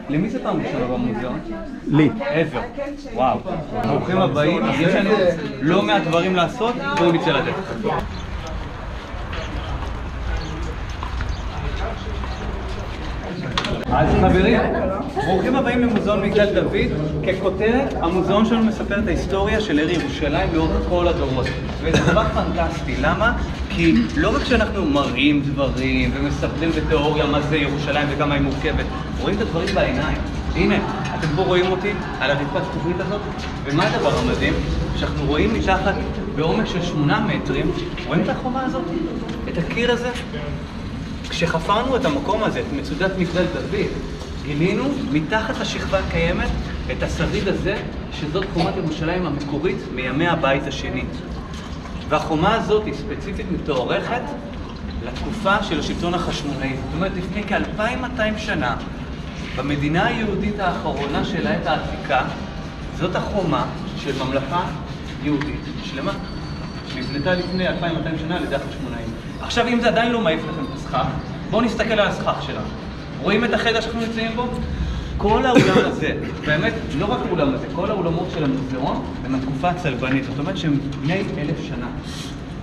למי זה פעם ראשונה במוזיאון? לי. עבר. וואו. ברוכים הבאים. יש לנו לא מעט דברים לעשות, בואו נצא לדרך. אז חברים, ברוכים הבאים למוזיאון מגדל דוד. ככותרת, המוזיאון שלנו מספר את ההיסטוריה של עיר ירושלים לאורך כל הדורות. וזה דבר פנטסטי. למה? כי לא רק שאנחנו מראים דברים ומספרים בתיאוריה מה זה ירושלים וכמה היא מורכבת, רואים את הדברים בעיניים. הנה, אתם פה רואים אותי על הרצפת התוכנית הזאת, ומה הדבר המדהים? שאנחנו רואים מתחת בעומק של 8 מטרים, רואים את החומה הזאת? את הקיר הזה? כשחפרנו את המקום הזה, את מצודת מגדל דוד, גילינו מתחת לשכבה הקיימת את השריד הזה, שזאת חומת ירושלים המקורית מימי הבית השני. והחומה הזאת היא ספציפית מתוארכת לתקופה של השלטון החשמונאי. זאת אומרת, לפני כ-2200 שנה, במדינה היהודית האחרונה של העת העתיקה, זאת החומה של ממלכה יהודית שלמה, שנבנתה לפני 2200 שנה על ידי החשמונאים. עכשיו, אם זה עדיין לא מעיף לכם את הסכך, בואו נסתכל על הסכך שלנו. רואים את החדר שאנחנו נמצאים בו? כל האולם הזה, באמת, לא רק האולם הזה, כל האולמות של המוזיאון הם התקופה הצלבנית, זאת אומרת שהם בני 1000 שנה.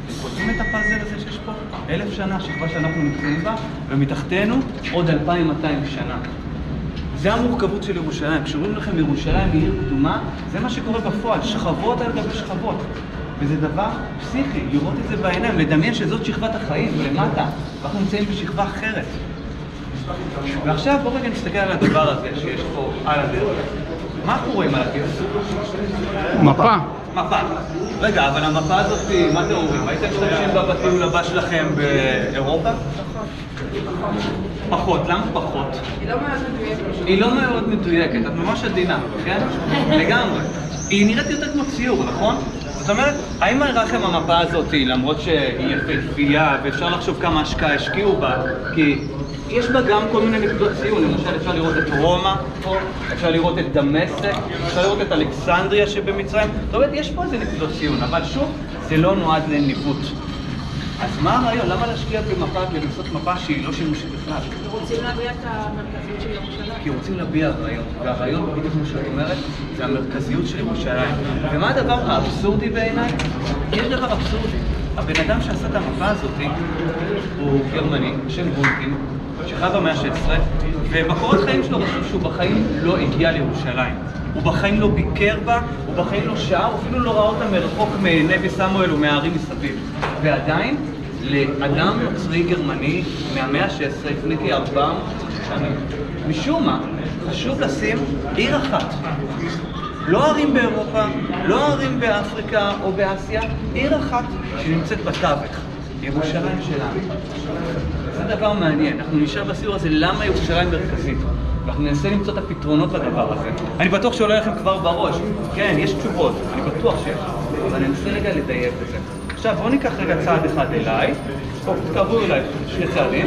אתם קולטים את הפאזל הזה שיש פה? 1000 שנה, שכבה שאנחנו נמצאים בה, ומתחתנו עוד 2200 שנה. זה המורכבות של ירושלים. כשאומרים לכם ירושלים היא עיר קדומה, זה מה שקורה בפועל, שכבות על גבי שכבות. וזה דבר פסיכי, לראות את זה בעיניים, לדמיין שזאת שכבת החיים למטה, ואנחנו נמצאים בשכבה אחרת. ועכשיו בואו רגע נסתכל על הדבר הזה שיש פה על הדרך. מה אנחנו רואים על הקיר? מפה. מפה. רגע, אבל המפה הזאת, מה אתם אומרים? הייתם משתמשים בה בטיול הבא שלכם באירופה? פחות. למה פחות? היא לא מאוד מדויקת. היא לא מאוד מדויקת, את ממש עדינה, כן? לגמרי. היא נראית יותר כמו ציור, נכון? זאת אומרת, האם נראה לכם המפה הזאת, למרות שהיא יפהפייה ואפשר לחשוב כמה השקעה השקיעו בה, כי יש בה גם כל מיני נקודות ציון, למשל אפשר לראות את רומא, אפשר לראות את דמשק, אפשר לראות את אלכסנדריה שבמצרים, זאת אומרת, יש פה איזה נקודות ציון, אבל שוב, זה לא נועד לניווט. אז מה הרעיון? למה להשקיע במפה ולעשות מפה שהיא לא שימושית בכלל? רוצים להביע את המרכזיות של ירושלים. כי רוצים להביע רעיון, והרעיון, בדיוק כמו שאת אומרת, זה המרכזיות של ירושלים. ומה הדבר האבסורדי בעיניי? יש דבר אבסורדי. הבן אדם שעשה את המפה הזאת הוא גרמני, בשם בולקין, שחי במאה ה-16, ובקורות חיים שלו רשום שהוא בחיים לא הגיע לירושלים. הוא בחיים לא ביקר בה, הוא בחיים לא שעה, הוא אפילו לא ראה אותה מרחוק מנבי סמואל או מהערים מסביב. ועדיין, לאדם נוצרי גרמני מהמאה ה-16, לפני כ-400 שנים, משום מה, חשוב לשים עיר אחת. לא ערים באירופה, לא ערים באפריקה או באסיה, עיר אחת שנמצאת בתווך, ירושלים שלנו. זה דבר מעניין, אנחנו נשאר בסיור הזה למה ירושלים מרכזית. ואנחנו ננסה למצוא את הפתרונות לדבר הזה. אני בטוח שעולה לכם כבר בראש. כן, יש תשובות, אני בטוח שיש. אבל אני אנסה רגע לדייק את זה. עכשיו בואו ניקח רגע צעד אחד אליי, תקרבו אליי 2 צעדים,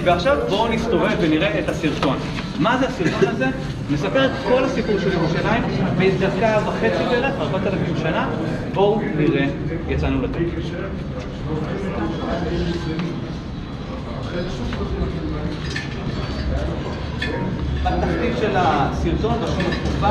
ועכשיו בואו נסתובב ונראה את הסרטון. מה זה הסרטון הזה? מספר את כל הסיפור של ירושלים בדקה וחצי בערך, 4000 שנה. בואו נראה, יצאנו לדרך. בתחתית של הסרטון, בשום התקופה,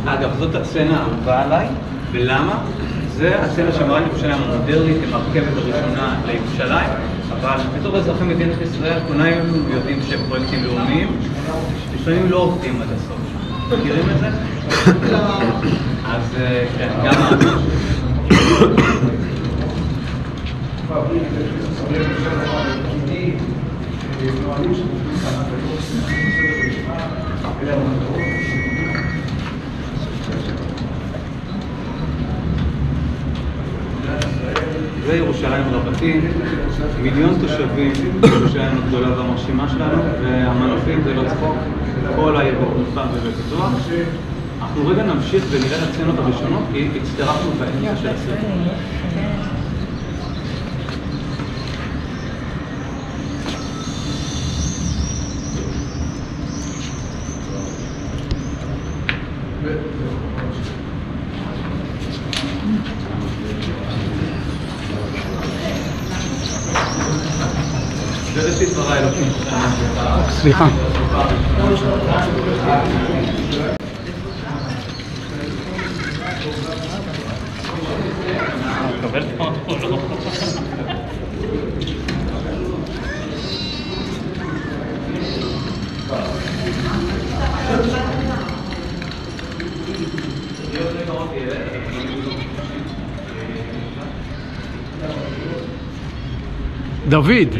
אגב, זאת הסצנה האהובה עליי, ולמה? זה הסצנה שמראה ירושלים המודרנית עם הרכבת הראשונה לירושלים, אבל בתור אזרחי מדינת ישראל, כולנו יודעים שהם פרויקטים לאומיים, לפעמים לא עובדים עד הסוף. מכירים את זה? אז כן, גם וירושלים רבתי, מיליון תושבים, ירושלים הגדולה והמרשימה שלנו, והמנופים זה לא צחוק, כל העיר בתנופה ובפיתוח. אנחנו רגע נמשיך ונראה את הסצנות הראשונות, כי הצטרפנו באמצע של הסרטון. בראשית ברא אלוקים. סליחה. דוד.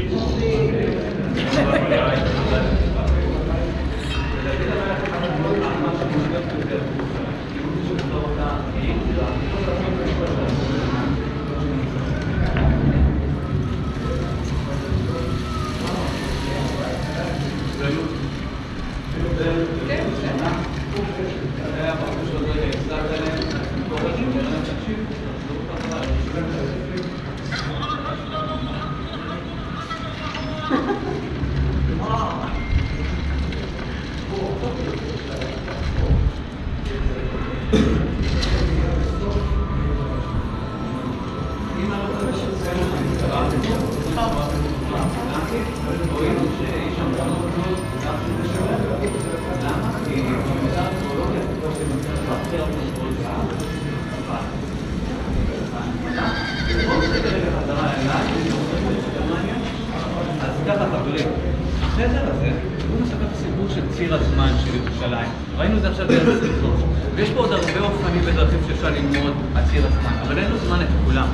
החדר הזה, הוא מספר את הסיפור של ציר הזמן של ירושלים. ראינו את זה עכשיו בארץ הסרטון. ויש פה עוד הרבה אופנים ודרכים שאפשר ללמוד על ציר הזמן, אבל אין לו זמן את כולם.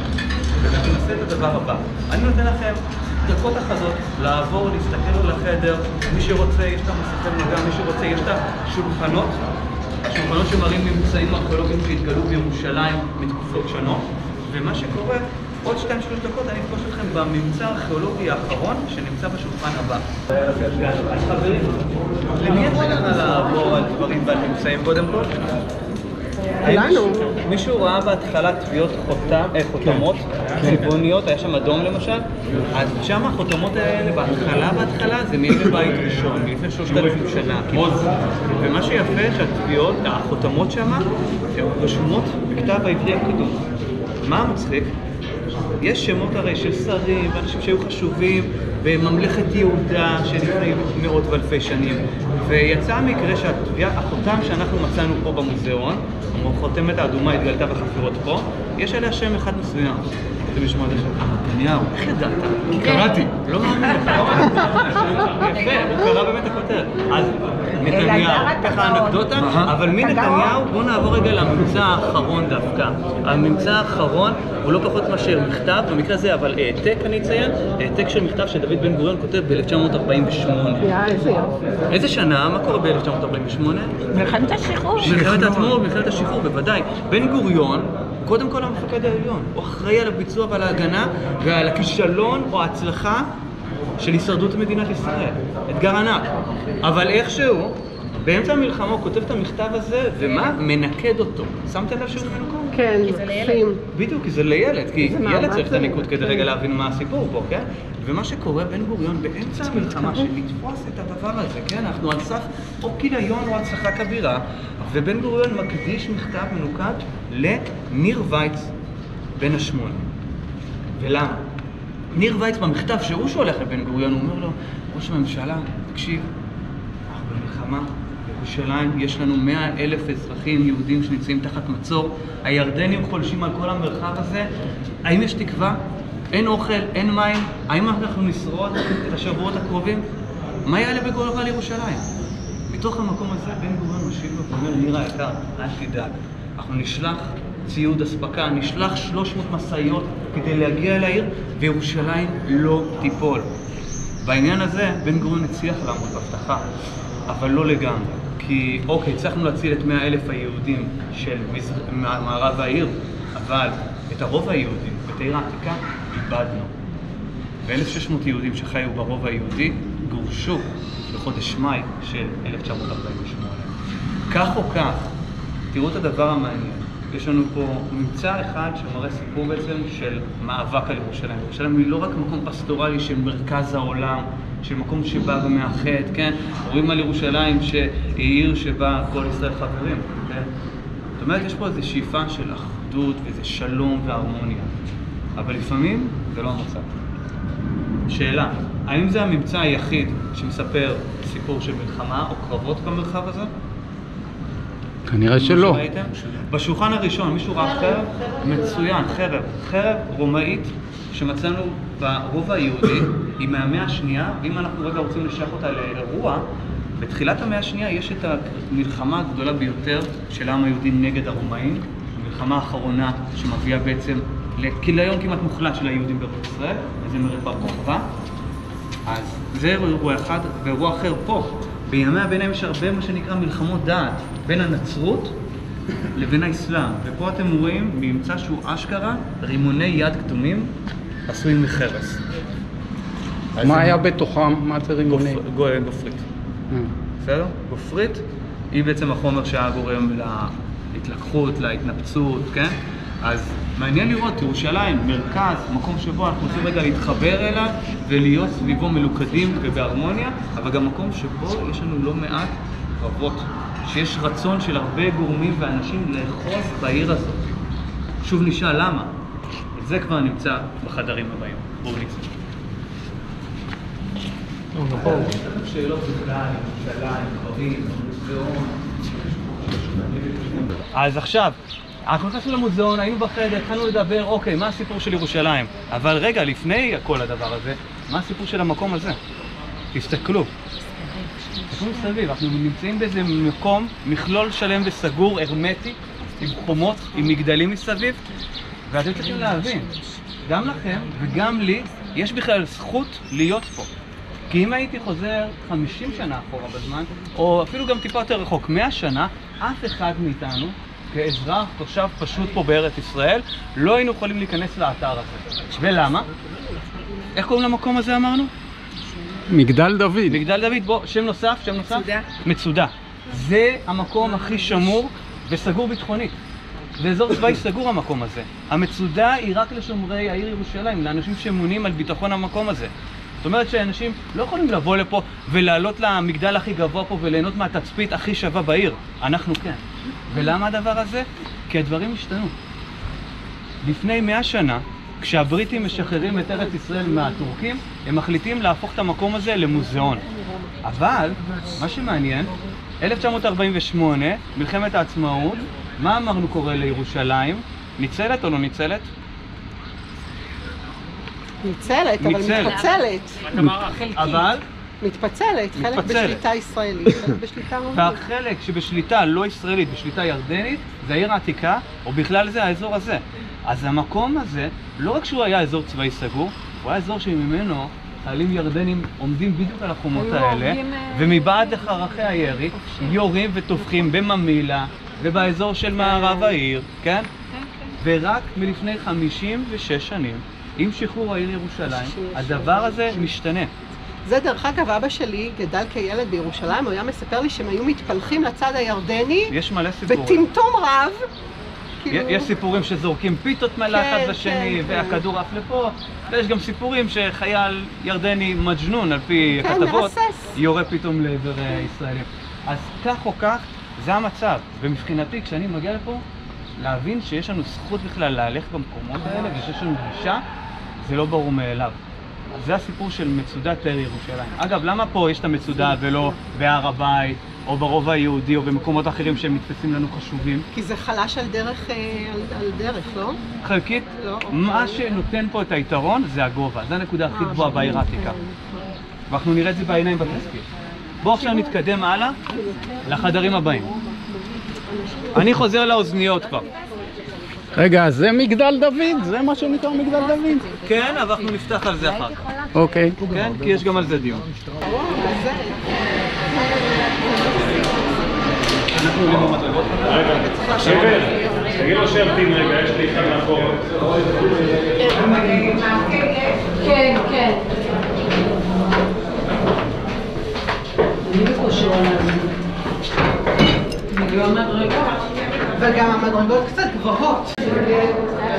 ואנחנו נעשה את הדבר הבא. אני נותן לכם דקות אחדות לעבור, להסתכל על החדר. מי שרוצה, יש את המסכי מגע, מי שרוצה, יש את השולחנות. השולחנות שמראים ממצאים ארכיאולוגיים שהתגלו בירושלים מתקופות שונות. ומה שקורה, עוד 2-3 דקות אני אפגוש אתכם בממצא הארכיאולוגי האחרון שנמצא בשולחן הבא. אז חברים, למי יש כאן לעבור על דברים ועל ממצאים קודם כל? לנו. מישהו ראה בהתחלה טביעות חותמות צבעוניות, היה שם אדום למשל? אז שם החותמות האלה בהתחלה זה מימי בית ראשון, מלפני 3,000 שנה. ומה שיפה שהטביעות, החותמות שם, הן רשומות בכתב העברי הקדום. מה המצחיק? יש שמות הרי של שרים ואנשים שהיו חשובים בממלכת יהודה שלפני מאות ואלפי שנים, ויצא המקרה שהחותם שאנחנו מצאנו פה במוזיאון, החותמת האדומה התגלתה בחפירות פה, יש עליה שם אחד מסוים. אתם לשמוע את זה שם? נתניהו. איך ידעת? קראתי. לא מאמין לך. יפה, הוא קרא באמת הכותרת. אז נתניהו, ככה אנקדוטה, אבל מנתניהו בואו נעבור רגע לממצא האחרון דווקא. הממצא האחרון הוא לא פחות מאשר מכתב, במקרה הזה אבל העתק אני אציין, העתק של מכתב שדוד בן גוריון כותב ב-1948. איזה יופי. איזה שנה? מה קורה ב-1948? מלחמת השחרור. מלחמת העצמאות, מלחמת השחרור, בוודאי. בן גוריון, קודם כל המפקד העליון, הוא אחראי על הביצוע ועל ההגנה ועל הכישלון או ההצלחה של הישרדות מדינת ישראל. אתגר ענק. אבל איכשהו, באמצע המלחמה הוא כותב את המכתב הזה, ומה? מנקד אותו. שמתם לב שהוא מנוקד? כן, מקסים. בדיוק, כי זה לילד, כי ילד צריך את הניקוד כדי רגע להבין מה הסיפור פה, כן? ומה שקורה, בן גוריון באמצע המלחמה של לתפוס את הדבר הזה, כן? אנחנו על סף או כיליון או הצלחה כבירה, ובן גוריון מקדיש מכתב מנוקד לניר וייץ בן השמונה. ולמה? ניר וייץ במכתב שהוא שולח לבן גוריון, הוא אומר לו, ראש הממשלה, תקשיב, אנחנו במלחמה, בירושלים יש לנו 100,000 אזרחים יהודים שנמצאים תחת מצור, הירדנים חולשים על כל המרחב הזה, האם יש תקווה? אין אוכל, אין מים, האם אנחנו נשרוד את השבועות הקרובים? מה יעלה בגורל ירושלים? מתוך המקום הזה בן גוריון משיב לו ואומר, ניר היקר, אל תדאג, אנחנו נשלח ציוד אספקה, נשלח 300 מסעיות כדי להגיע אל העיר, וירושלים לא תיפול. בעניין הזה בן גוריון הצליח לעמוד בהבטחה, אבל לא לגמרי. כי אוקיי, הצלחנו להציל את 100,000 היהודים של מערב העיר, אבל את הרוב היהודים, את העיר העתיקה, איבדנו. ו-1,600 יהודים שחיו ברובע היהודי גורשו בחודש מאי של 1948. כך או כך, תראו את הדבר המעניין. יש לנו פה ממצא אחד שמראה סיפור בעצם של מאבק על ירושלים. ירושלים היא לא רק מקום פסטורלי של מרכז העולם, של מקום שבא ומאחד, כן? רואים על ירושלים שהיא עיר שבה כל ישראל חברים, כן? זאת אומרת, יש פה איזו שאיפה של אחדות ואיזה שלום והרמוניה. אבל לפעמים זה לא המצב. שאלה, האם זה הממצא היחיד שמספר סיפור של מלחמה או קרבות במרחב הזה? כנראה שלא. בשולחן הראשון מישהו ראה חרב? מצוין, חרב רומאית שמצאנו ברובע היהודי, היא מהמאה השנייה, ואם אנחנו רגע רוצים לשייך אותה לאירוע, בתחילת המאה השנייה יש את המלחמה הגדולה ביותר של העם היהודי נגד הרומאים, המלחמה האחרונה שמביאה בעצם לכיליון כמעט מוחלט של היהודים בארץ ישראל, וזה מרד בר כוכבא. אז זה אירוע אחד, ואירוע אחר פה. בימי הביניים יש הרבה מה שנקרא מלחמות דעת בין הנצרות לבין האסלאם, ופה אתם רואים ממצא שהוא אשכרה רימוני יד קדומים עשויים מחרס. מה היה בתוכם? מה זה רימוני? גופרית. בסדר? גופרית היא בעצם החומר שהיה גורם להתלקחות, להתנפצות, כן? אז מעניין לראות, ירושלים, מרכז, מקום שבו אנחנו רוצים רגע להתחבר אליו ולהיות סביבו מלוכדים ובהרמוניה, אבל גם מקום שבו יש לנו לא מעט קרבות, שיש רצון של הרבה גורמים ואנשים לאחוז בעיר הזאת. שוב נשאל למה? את זה כבר נמצא בחדרים הבאים. בואו נצא. שאלות בכלל, ירושלים, דברים, מוזיאון. אז עכשיו, אנחנו נכנסנו למוזיאון, היינו בחדר, התחלנו לדבר, אוקיי, מה הסיפור של ירושלים? אבל רגע, לפני כל הדבר הזה, מה הסיפור של המקום הזה? תסתכלו. תסתכלו מסביב, אנחנו נמצאים באיזה מקום, מכלול שלם וסגור, הרמטי, עם חומות, עם מגדלים מסביב, ואתם צריכים להבין, גם לכם וגם לי, יש בכלל זכות להיות פה. כי אם הייתי חוזר 50 שנה אחורה בזמן, או אפילו גם טיפה יותר רחוק, 100 שנה, אף אחד מאיתנו, כאזרח, תושב פשוט פה בארץ ישראל, לא היינו יכולים להיכנס לאתר הזה. ולמה? איך קוראים למקום הזה אמרנו? מגדל דוד. מגדל דוד, בוא, שם נוסף, שם נוסף? מצודה. מצודה. זה המקום הכי שמור וסגור ביטחונית. זה אזור צבאי סגור המקום הזה. המצודה היא רק לשומרי העיר ירושלים, לאנשים שמונים על ביטחון המקום הזה. זאת אומרת שאנשים לא יכולים לבוא לפה ולעלות למגדל הכי גבוה פה וליהנות מהתצפית הכי שווה בעיר. אנחנו כן. ולמה הדבר הזה? כי הדברים השתנו. לפני 100 שנה, כשהבריטים משחררים את ארץ ישראל מהטורקים, הם מחליטים להפוך את המקום הזה למוזיאון. אבל, מה שמעניין, 1948, מלחמת העצמאות, מה אמרנו קורה לירושלים? ניצלת או לא ניצלת? ניצלת, אבל מתפצלת. אבל? מתפצלת, חלק בשליטה ישראלית, חלק בשליטה רומית. והחלק שבשליטה לא ישראלית, בשליטה ירדנית, זה העיר העתיקה, או בכלל זה האזור הזה. אז המקום הזה, לא רק שהוא היה אזור צבאי סגור, הוא היה אזור שממנו חיילים ירדנים עומדים בדיוק על החומות האלה, ומבעד לחרכי הירי, יורים וטובחים בממילה, ובאזור של מערב העיר, כן? ורק מלפני 56 שנים, עם שחרור העיר ירושלים, הדבר הזה משתנה. זה דרך אגב, אבא שלי גדל כילד בירושלים, הוא היה מספר לי שהם היו מתפלחים לצד הירדני, יש מלא סיפורים. בטמטום רב. יש סיפורים שזורקים פיתות לאחד לשני, והכדור עף לפה, ויש גם סיפורים שחייל ירדני מג'נון, על פי הכתבות, יורה פתאום לעבר ישראלים. אז כך או כך, זה המצב. ומבחינתי, כשאני מגיע לפה, להבין שיש לנו זכות בכלל להלך במקומות האלה, ושיש לנו גישה, זה לא ברור מאליו. זה הסיפור של מצודת העיר ירושלים. אגב, למה פה יש את המצודה ולא בהר הבית, או ברובע היהודי, או במקומות אחרים שהם מתפסים לנו חשובים? כי זה חלש על דרך, לא? חלקית, לא, מה שנותן פה את היתרון זה הגובה. זה הנקודה הכי גבוהה בעיר העתיקה. ואנחנו נראה את זה בעיניים בתזכיר. בואו עכשיו נתקדם הלאה לחדרים הבאים. אני חוזר לאוזניות כבר. רגע, זה מגדל דוד? זה מה שנקרא מגדל דוד? כן, אבל אנחנו נפתח על זה אחר כך. אוקיי. כן, כי יש גם על זה דיון. אנחנו עולים במדרגות. רגע, תגיד לו שימתין רגע, יש לי אחד מאחורה. כן, כן. וגם המדרגות קצת גבוהות.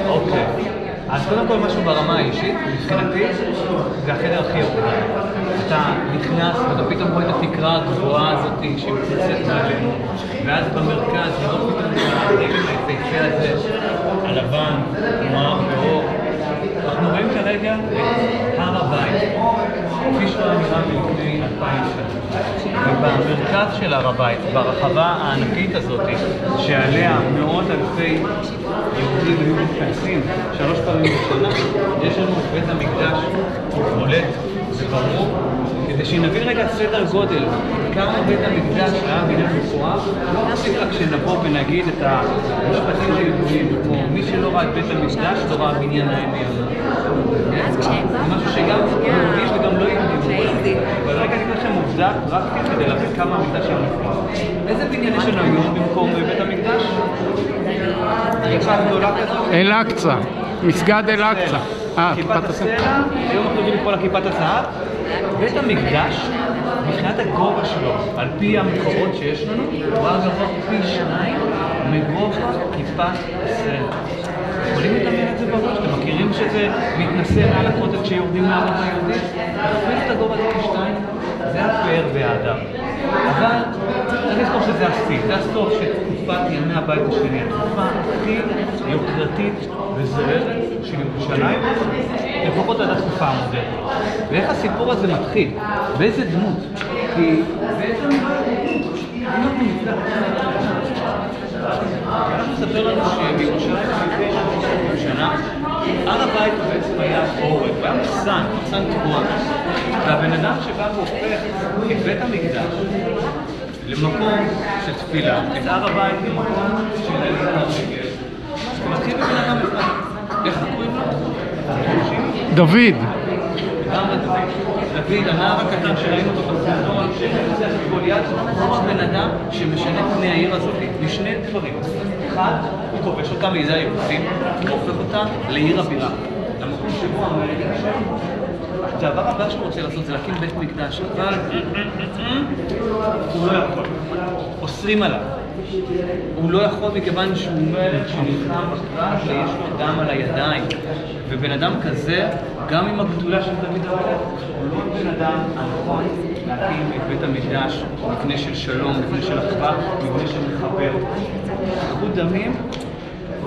אוקיי. אז קודם כל משהו ברמה האישית, מבחינתי, זה החדר הכי יפה. אתה נכנס ואתה פתאום רואה את התקרה הגבוהה הזאת שמתנצאת מעלינו, ואז במרכז, לראות פתאום את הרגל היפהפה הזה, הלבן, מואר ואור. אנחנו רואים כרגע את הר הבית, כפי שהוא נראה מלפני 2000 שנה. ובמרכז של הר הבית, ברחבה הענקית הזאת, שעליה מאות אלפי יהודים היו מתכנסים 3 פעמים בשנה, יש לנו את בית המקדש בולט וברור, כדי שנבין רגע סדר גודל, כמה בית המקדש היה בניין מפואר, לא מספיק רק שנבוא ונגיד את המשפטים הידועים, כמו מי שלא ראה את בית המקדש לא ראה בניין הימי. זה משהו שגם יהודים וגם לא יהודים. אבל רגע אני אגיד לכם עובדה פרקטית כדי להבין כמה המקדש היה מפואר. איזה בניין יש לנו היום במקום בית המקדש? אל-אקצא, מסגד אל-אקצא. כיפת הסלע, היום אנחנו יודעים לקרוא לה כיפת הזהב. בית המקדש, מבחינת הגובה שלו, על פי המקורות שיש לנו, הוא היה גבוה פי 2 מגובה כיפת הסלע. יכולים לדמיין את זה בראש? אתם מכירים שזה מתנשא מעל הכותל כשיורדים מהערב היהודית? תכפיל את הגובה הזה פי 2, זה הפאר והאדם. אבל צריך לזכור שזה השיא, זה הסוף של תקופת ימי הבית השני, התקופה הכי יוקרתית וזוהרת של ירושלים, לפחות עד התקופה המודרנית. ואיך הסיפור הזה מתחיל? באיזה דמות? כי בעצם אנחנו מספר לנו שבירושלים לפני 300 שנה, הר הבית בעצם היה עורק, היה מחסן תבואה. והבן אדם שבא והופך את בית המקדש למקום של תפילה, את הר הבית למקום של עלייה לרגל, הוא מתחיל בבן אדם אחד. איך קוראים לו? דוד. דוד, הנער הקטן שראינו אותו בסרטון, שמנסה את גוליית, הוא הבן אדם שמשנה את פני העיר הזאת לשני דברים. אחד, הוא כובש אותה לידי היבוסים, הוא הופך אותה לעיר הבירה, למקום שבו המלך שם. הדבר הבא שהוא רוצה לעשות זה להקים בית מקדש, אבל הוא לא יכול. אוסרים עליו. הוא לא יכול מכיוון שהוא מלך שנלחם בקרב ויש לו דם על הידיים. ובן אדם כזה, גם עם הגדולה של דוד המלך, הוא לא בן אדם הנכון להקים את בית המקדש מפני של שלום, מפני של אחווה, מפני של מחבר. אחדות דמים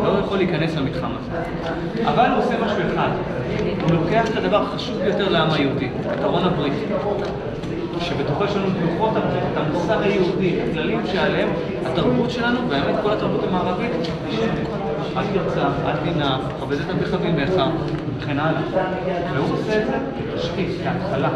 לא יכול להיכנס למתחם הזה. אבל הוא עושה משהו אחד. הוא לוקח את הדבר החשוב ביותר לעם היהודי, את ארון הברית. שבתוכו יש לנו את לוחות הברית, את המוסר היהודי, הכללים שעליהם התרבות שלנו, והאמת כל התרבות המערבית, אל תרצח, אל תנאף, כבד את אביך ואמך, וכן הלאה. והוא עושה את זה שקיף, כהתחלה.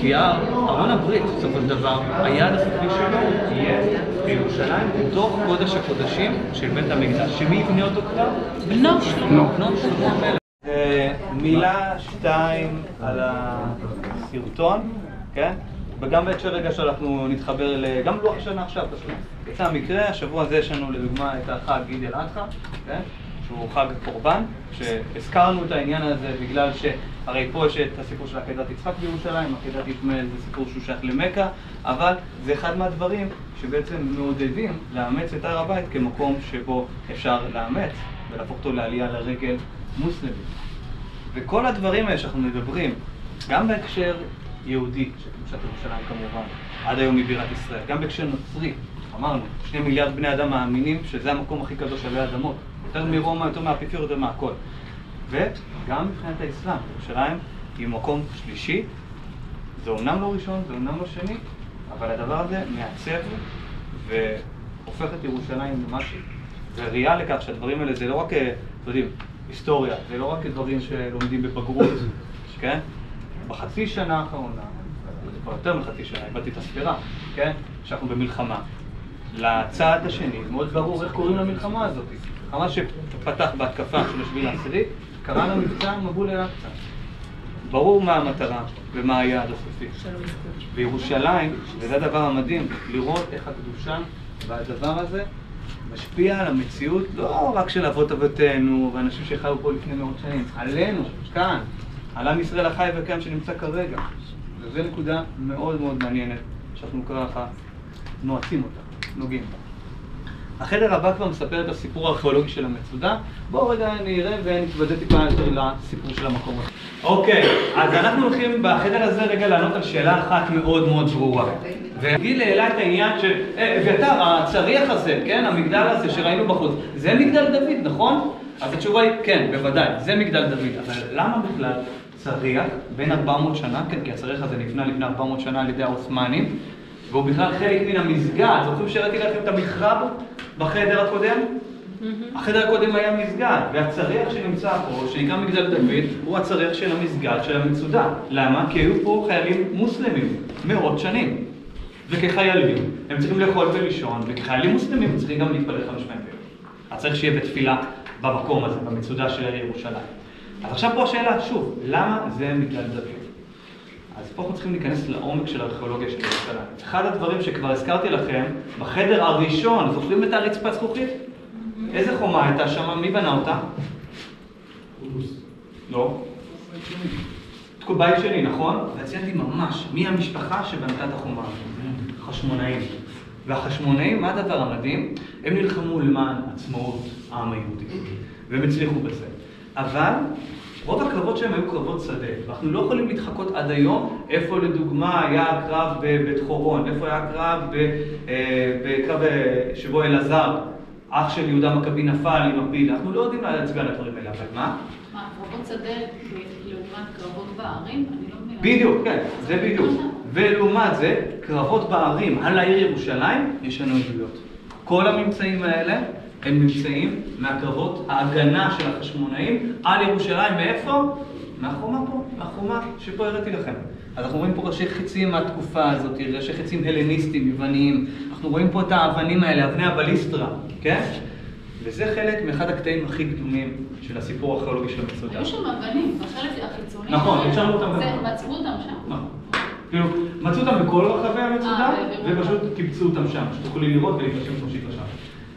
כי ארון הברית, בסופו של דבר, היעד הסופי שלו יהיה בירושלים, בתוך קודש הקודשים של בית המקדש. שמי יבנה אותו כבר? בנו שלמה. בנו שלמה המלך. מילה 2 על הסרטון, כן? וגם בהקשר רגע שאנחנו נתחבר גם לוח השנה עכשיו, פשוט. יצא המקרה, השבוע הזה יש לנו לדוגמה את החג עיד אל אדחא, כן? שהוא חג קורבן, שהזכרנו את העניין הזה בגלל שהרי פה יש את הסיפור של עקדת יצחק בירושלים, עקדת ישמעאל זה סיפור שהוא שייך למכה, אבל זה אחד מהדברים שבעצם מעודדים לאמץ את הר הבית כמקום שבו אפשר לאמץ ולהפוך אותו לעלייה לרגל מוסלמית. וכל הדברים האלה שאנחנו מדברים, גם בהקשר יהודי, שקדושת ירושלים כמובן, עד היום היא בירת ישראל, גם בהקשר נוצרי, אמרנו, 2 מיליארד בני אדם מאמינים שזה המקום הכי קדוש עלי אדמות, יותר מרומא, יותר מהאפיפיור, יותר מהכל. וגם מבחינת האסלאם, ירושלים היא מקום שלישי, זה אומנם לא ראשון, זה אומנם לא שני, אבל הדבר הזה מעצב והופך את ירושלים למשהו. וראייה לכך שהדברים האלה זה לא רק, אתם יודעים, היסטוריה, זה לא רק דברים שלומדים בבגרות, כן? בחצי שנה האחרונה, זה כבר יותר מחצי שנה, הבאתי את הספירה, כן? שאנחנו במלחמה. לצעד השני, מאוד ברור איך קוראים למלחמה הזאת. מלחמה שפתח בהתקפה של 7/10, קרא למבצע מבול אל-אקצא. ברור מה המטרה ומה היעד הסופי. בירושלים, וזה הדבר המדהים, לראות איך הקדושה והדבר הזה משפיע על המציאות לא רק של אבות אבותינו ואנשים שחיו פה לפני מאות שנים, עלינו, כאן, על עם ישראל החי וקיים שנמצא כרגע. וזו נקודה מאוד מאוד מעניינת, שאנחנו ככה נועצים אותה, נוגעים בה. החדר הבא כבר מספר את הסיפור הארכיאולוגי של המצודה. בואו רגע נראה ונתוודא טיפה יותר לסיפור של המקום הזה. אוקיי, אז אנחנו הולכים בחדר הזה רגע לענות על שאלה אחת מאוד מאוד ברורה. וגיל העלה את העניין של, אביתר, הצריח הזה, כן, המגדל הזה שראינו בחוץ, זה מגדל דוד, נכון? אז התשובה היא, כן, בוודאי, זה מגדל דוד. אבל למה בכלל צריח בין 400 שנה, כן, כי הצריח הזה נבנה לפני 400 שנה על ידי העות'מאנים, והוא בכלל חלק מן המסגד. זוכרים שהראיתי לכם את המחרב בחדר הקודם? החדר הקודם היה מסגד, והצריח שנמצא פה, שנקרא מגדל דוד, הוא הצריח של המסגד, של המצודה. למה? כי היו פה חיילים מוסלמים מאות שנים. וכחיילים הם צריכים לאכול ולישון, וכחיילים מוסלמים הם צריכים גם להתפלל 5 פעמים ביום. אז צריך שיהיה בתפילה במקום הזה, במצודה של ירושלים. אז עכשיו פה השאלה, שוב, למה זה מגדל דוד? אז פה אנחנו צריכים להיכנס לעומק של הארכיאולוגיה של ירושלים. אחד הדברים שכבר הזכרתי לכם, בחדר הראשון, זוכרים את הרצפת זכוכית? איזה חומה הייתה שם? מי בנה אותה? לא. בית שני, נכון? וציינתי ממש מי המשפחה שבנתה את החומה. חשמונאים. והחשמונאים, מה הדבר המדהים? הם נלחמו למען עצמאות העם היהודי. והם הצליחו בזה. אבל רוב הקרבות שהם היו קרבות שדה, ואנחנו לא יכולים להתחקות עד היום איפה לדוגמה היה הקרב בבית חורון, איפה היה הקרב בקרב שבו אלעזר, אח של יהודה מכבי נפל עם הפיל, אנחנו לא יודעים להצביע על הדברים האלה, אבל מה? מה, קרבות שדה לעומת קרבות בערים? אני לא מבינה. בדיוק, כן, זה בדיוק. ולעומת זה, קרבות בערים על העיר ירושלים, יש לנו עדויות. כל הממצאים האלה הם נמצאים מהקרבות ההגנה של החשמונאים על ירושלים. מאיפה? מהחומה פה, מהחומה שפה הראיתי לכם. אז אנחנו רואים פה ראשי חצים מהתקופה הזאת, ראשי חצים הלניסטיים, יווניים. אנחנו רואים פה את האבנים האלה, אבני הבליסטרה, כן? וזה חלק מאחד הקטעים הכי קדומים של הסיפור הארכיאולוגי של המצודה. היו שם אבנים, בחלק החיצוני. נכון, ישנו אותם. מצאו אותם שם. נכון. כאילו, מצאו אותם בכל רחבי המצודה, ופשוט קיבצו אותם שם, שתוכלי לראות ולהתרשם תמשיך לשם.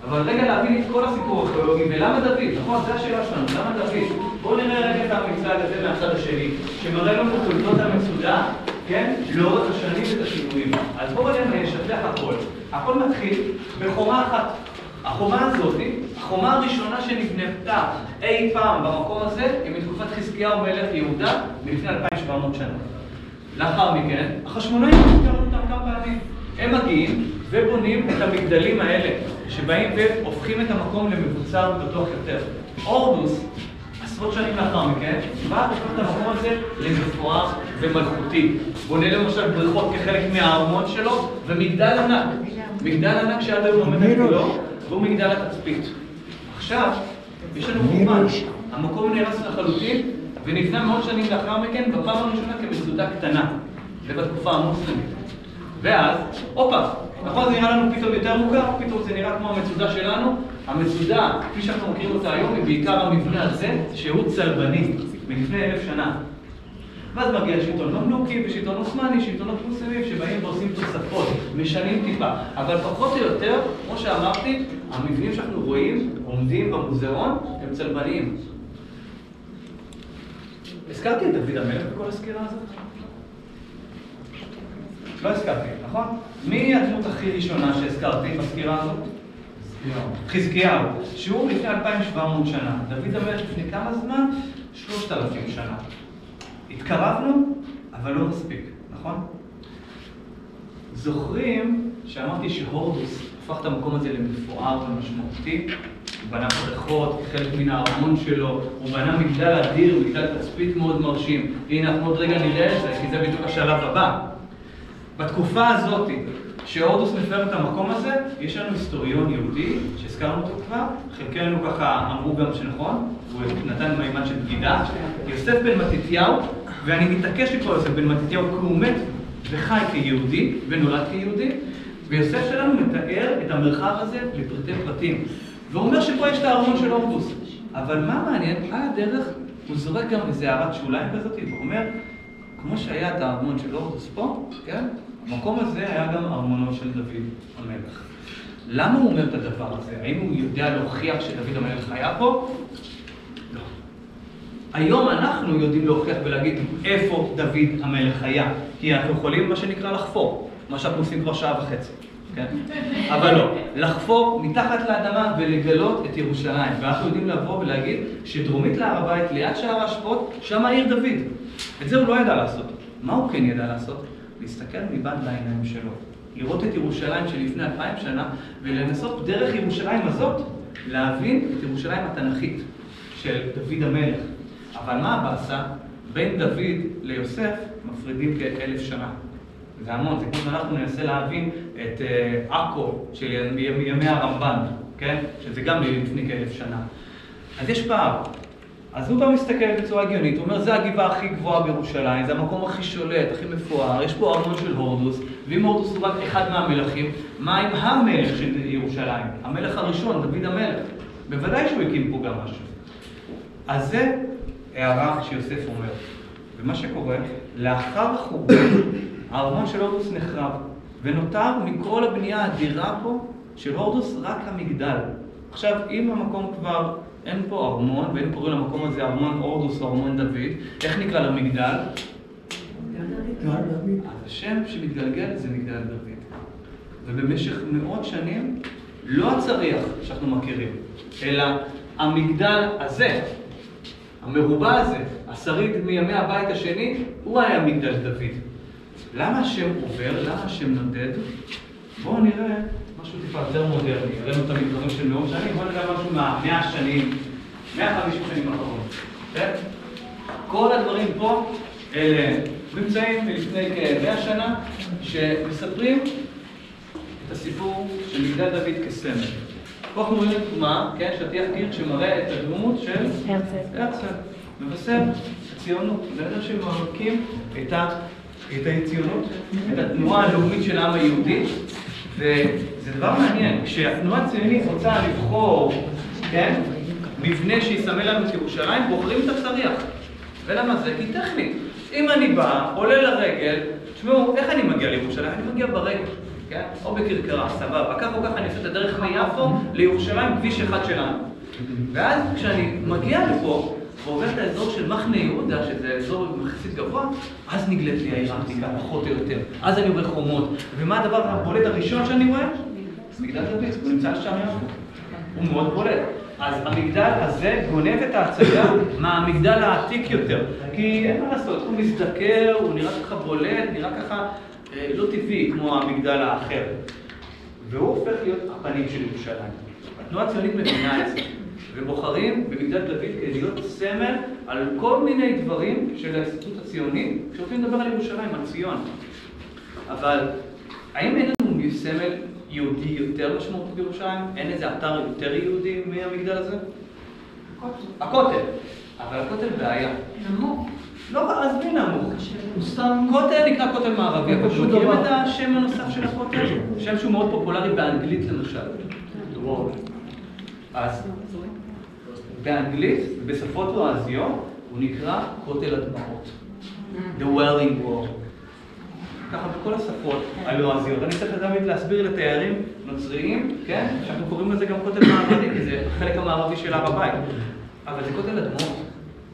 אבל רגע להבין את כל הסיפור הארכיאולוגי, ולמה דוד? נכון, זו השאלה שלנו, למה דוד? בואו נראה רגע את המצד הזה מהצד השני, שמראה לנו תולדות המצודה, כן? לאורך השנים ואת השינויים. אז בואו רגע נשטח הכל. הכל מתחיל בחומה אחת. החומה הזאת, החומה הראשונה שנבנתה אי פעם במקום הזה, היא מתקופת חזקיהו מלך יהודה, מלפני 2700 שנה. לאחר מכן, החשמונאים הזכרנו אותם כמה פעמים. הם מגיעים ובונים את המגדלים האלה, שבאים והופכים את המקום למבוצר ובטוח יותר. הורדוס, עשרות שנים לאחר מכן, בא והופך את המקום הזה למפואר ומלכותי. בונה למשל בריכות כחלק מהארמון שלו, ומגדל ענק. מגדל ענק שעד היום עומד כולו, והוא מגדל התצפית. עכשיו, יש לנו חורבן. המקום נהרס לחלוטין, ונבנה מאות שנים לאחר מכן, בפעם הראשונה כמצודה קטנה. זה בתקופה המוסלמית. ואז, הופה, נכון, זה נראה לנו פתאום יותר מוכר, פתאום זה נראה כמו המצודה שלנו. המצודה, כפי שאנחנו מכירים אותה היום, היא בעיקר המבנה הזה, שהוא צלבני, מלפני 1000 שנה. ואז מגיע שלטון ממלוכי ושלטון עות'מאני, שלטונות מוסלמים שבאים ועושים תוספות, משנים טיפה. אבל פחות או יותר, כמו שאמרתי, המבנים שאנחנו רואים, עומדים במוזיאון, הם צלבניים. הזכרתי את דוד המלך בכל הסקירה הזאת? לא הזכרתי, נכון? מי הדמות הכי ראשונה שהזכרתי בסקירה הזאת? חזקיהו. שהוא לפני 2700 שנה. דוד המלך לפני כמה זמן? 3000 שנה. התקרבנו, אבל לא מספיק, נכון? זוכרים שאמרתי שהורדוס הפך את המקום הזה למפואר ומשמעותי? הוא בנה בריכות, חלק מן הארמון שלו, הוא בנה מגדל אדיר, מגדל תצפית מאוד מרשים. הנה, אנחנו עוד רגע נראה את זה, כי זה בדיוק השלב הבא. בתקופה הזאת, שהורדוס מפר את המקום הזה, יש לנו היסטוריון יהודי, שהזכרנו אותו כבר, חלקנו ככה אמרו גם שנכון, הוא נתן מימן של בגידה, יוסף בן מתתיהו, ואני מתעקש לקרוא יוסף בן מתתיהו כי הוא מת וחי כיהודי ונולד כיהודי, ויוסף שלנו מתאר את המרחב הזה לפרטי פרטים. והוא אומר שפה יש את הארמון של הורדוס. אבל מה מעניין? על הדרך הוא זורק גם איזה הערת שוליים כזאת, והוא אומר, כמו שהיה את הארמון של הורדוס פה, כן? המקום הזה היה גם ארמונו של דוד המלך. למה הוא אומר את הדבר הזה? האם הוא יודע להוכיח שדוד המלך היה פה? לא. היום אנחנו יודעים להוכיח ולהגיד איפה דוד המלך היה. כי אנחנו יכולים מה שנקרא לחפור, מה שאנחנו עושים כבר שעה וחצי. כן? אבל לא, לחפור מתחת לאדמה ולגלות את ירושלים. ואנחנו יודעים לבוא ולהגיד שדרומית להר הבית, ליד שער האשפות, שם העיר דוד. את זה הוא לא ידע לעשות. מה הוא כן ידע לעשות? להסתכל מבעד לעיניים שלו. לראות את ירושלים שלפני 2000 שנה, ולנסות דרך ירושלים הזאת להבין את ירושלים התנ"כית של דוד המלך. אבל מה הבאסה? בין דוד ליוסף מפרידים כ1000 שנה. זה המון, זה כמו שאנחנו ננסה להבין את עכו של ימי הרמב"ן, כן? שזה גם לפני כ1000 שנה. אז יש פער. אז הוא בא מסתכל בצורה הגיונית, הוא אומר, זה הגבעה הכי גבוהה בירושלים, זה המקום הכי שולט, הכי מפואר, יש פה ארמון של הורדוס, ואם הורדוס הוא רק אחד מהמלכים, מה עם המלך של ירושלים? המלך הראשון, דוד המלך. בוודאי שהוא הקים פה גם משהו. אז זה הערה שיוסף אומר. ומה שקורה, לאחר החורבן, הארמון של הורדוס נחרב, ונותר מכל הבנייה האדירה פה של הורדוס רק המגדל. עכשיו, אם המקום כבר אין פה ארמון, ואין קוראים למקום הזה ארמון הורדוס או ארמון דוד, איך נקרא למגדל? אז השם שמתגלגל זה מגדל דוד. ובמשך מאות שנים, לא הצריח שאנחנו מכירים, אלא המגדל הזה, המרובע הזה, השריד מימי הבית השני, הוא היה מגדל דוד. למה השם עובר? למה השם נודד? בואו נראה משהו טיפה יותר מודרני. הראינו את המדברים של מאות שנים, בואו נראה משהו מה100 שנים, 150 שנים האחרונות. כל הדברים פה אלה נמצאים מלפני כ100 שנה, שמספרים את הסיפור של מגדל דוד כסמל. פה אנחנו רואים דוגמה, כן, שטיח קיר שמראה את הדמות של הרצל. מבשר הציונות, זה נראה שמרקים את הציונות, את התנועה הלאומית של העם היהודי, וזה דבר מעניין, כשהתנועה הציונית רוצה לבחור, כן, מבנה שיסמל לנו את ירושלים, בוחרים את הצריח. ולמה זה? כי טכנית. אם אני בא, עולה לרגל, תשמעו, איך אני מגיע לירושלים? אני מגיע ברגל, כן? או בקרקרה, סבבה. כך או כך אני עושה את הדרך מיפו לירושלים, כביש אחד שלנו. ואז כשאני מגיע לפה, ועובר את האזור של מחנה יהודה, שזה אזור יחסית גבוה, אז נגלית לי העיר העתיקה, פחות או יותר. אז אני רואה חומות. ומה הדבר הבולט הראשון שאני רואה? מגדל דוד, הוא נמצא שם יפו. הוא מאוד בולט. אז המגדל הזה גונב את ההצגה מהמגדל העתיק יותר. כי אין מה לעשות, הוא מזדקר, הוא נראה ככה בולט, נראה ככה לא טבעי כמו המגדל האחר. והוא הופך להיות הפנים של ירושלים. התנועה הציונית מבינה את זה. ובוחרים במגדל דוד כדי להיות סמל על כל מיני דברים של ההסתדרות הציונית, כשרוצים לדבר על ירושלים, על ציון. אבל האם אין לנו סמל יהודי יותר משמעותי בירושלים? אין איזה אתר יותר יהודי מהמגדל הזה? הכותל. אבל הכותל בעיה. נמוך. לא, אז מי נמוך? כותל נקרא כותל מערבי. אתם מכירים את השם הנוסף של הכותל? שם שהוא מאוד פופולרי באנגלית למשל. אז באנגלית, בשפות לועזיות, הוא נקרא כותל הדמעות. The Wailing Wall. ככה בכל השפות הלועזיות. אני צריך תמיד להסביר לתיירים נוצריים, כן? שאנחנו קוראים לזה גם כותל מערבי, כי זה החלק המערבי של הר הבית. אבל זה כותל הדמעות.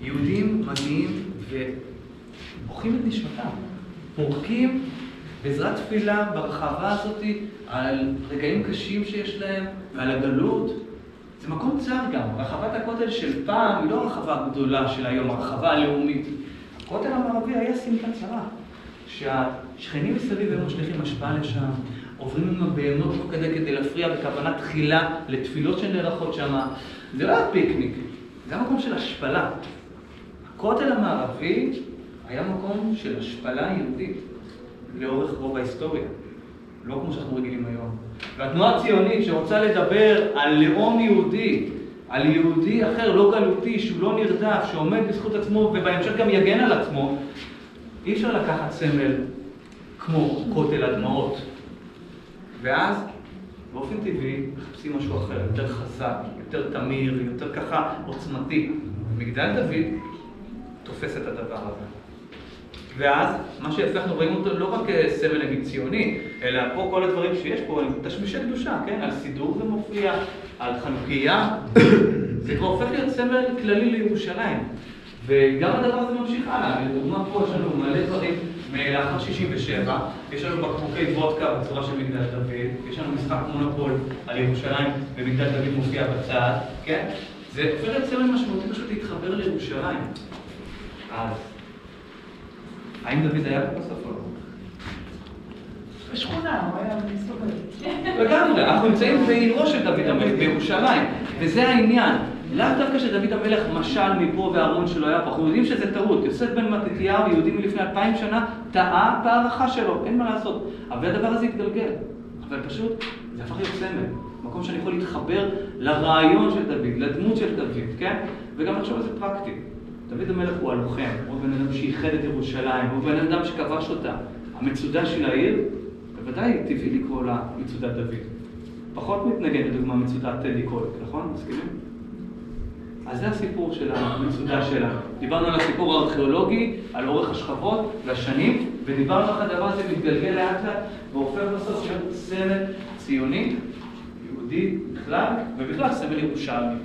יהודים מגיעים ובוכים את נשמתם. פורקים בעזרת תפילה ברחבה הזאת על רגעים קשים שיש להם ועל הגלות. זה מקום צר גם. רחבת הכותל של פעם היא לא הרחבה הגדולה של היום, הרחבה הלאומית. הכותל המערבי היה שמחה צרה. שהשכנים מסביב הם משליכים השפעה לשם, עוברים עם הבהמות כדי להפריע בכוונה תחילה לתפילות שנערכות שם. זה לא היה פיקניק, זה היה מקום של השפלה. הכותל המערבי היה מקום של השפלה יהודית לאורך רוב ההיסטוריה. לא כמו שאנחנו רגילים היום. והתנועה הציונית שרוצה לדבר על לאום יהודי, על יהודי אחר, לא גלותי, שהוא לא נרדף, שעומד בזכות עצמו ובהמשך גם יגן על עצמו, אי אפשר לקחת סמל כמו כותל הדמעות. ואז, באופן טבעי, מחפשים משהו אחר, יותר חזק, יותר תמיר, יותר ככה עוצמתי. מגדל דוד תופס את הדבר הזה. ואז, מה שיפה, אנחנו רואים אותו לא רק כסמל נגיד ציוני, אלא פה כל הדברים שיש פה הם תשמישי קדושה, כן? על סידור זה מופיע, על חנוכיה, זה כבר הופך להיות סמל כללי לירושלים. וגם הדבר הזה ממשיך הלאה, לדוגמה פה יש לנו מלא דברים לאחר 67, יש לנו בקבוקי וודקה בצורה של מגדל דוד, יש לנו משחק מונופול על ירושלים ומגדל דוד מופיע בצד, כן? זה הופך להיות סמל משמעותי פשוט להתחבר לירושלים. אז, האם דוד היה פה בסוף או לא? בשכונה, הוא היה מסתובב. לגמרי, אנחנו נמצאים בעירו של דוד המלך בירושלים, וזה העניין. לאו דווקא שדוד המלך משל מפה והארמון שלו היה פה, אנחנו יודעים שזה טעות. יוסף בן מתתיהו, יהודי מלפני 2000 שנה, טעה בהערכה שלו, אין מה לעשות. אבל הדבר הזה התגלגל. אבל פשוט, זה הפך להיות סמל. מקום שאני יכול להתחבר לרעיון של דוד, לדמות של דוד, כן? וגם לחשוב על זה פרקטי. דוד המלך הוא הלוחם, הוא בן אדם שאיחד את ירושלים, הוא בן אדם שכבש אותה. המצודה של העיר, בוודאי טבעי לקרוא לה מצודת דוד. פחות מתנגד לדוגמה מצודת טדי קולק, נכון? מסכימים? אז זה הסיפור של המצודה שלנו. דיברנו על הסיפור הארכיאולוגי, על אורך השכבות והשנים, ודיברנו איך הדבר הזה מתגלגל לאט לאט, והופך בסוף להיות סמל ציוני, יהודי בכלל, ובכלל סמל ירושלמי.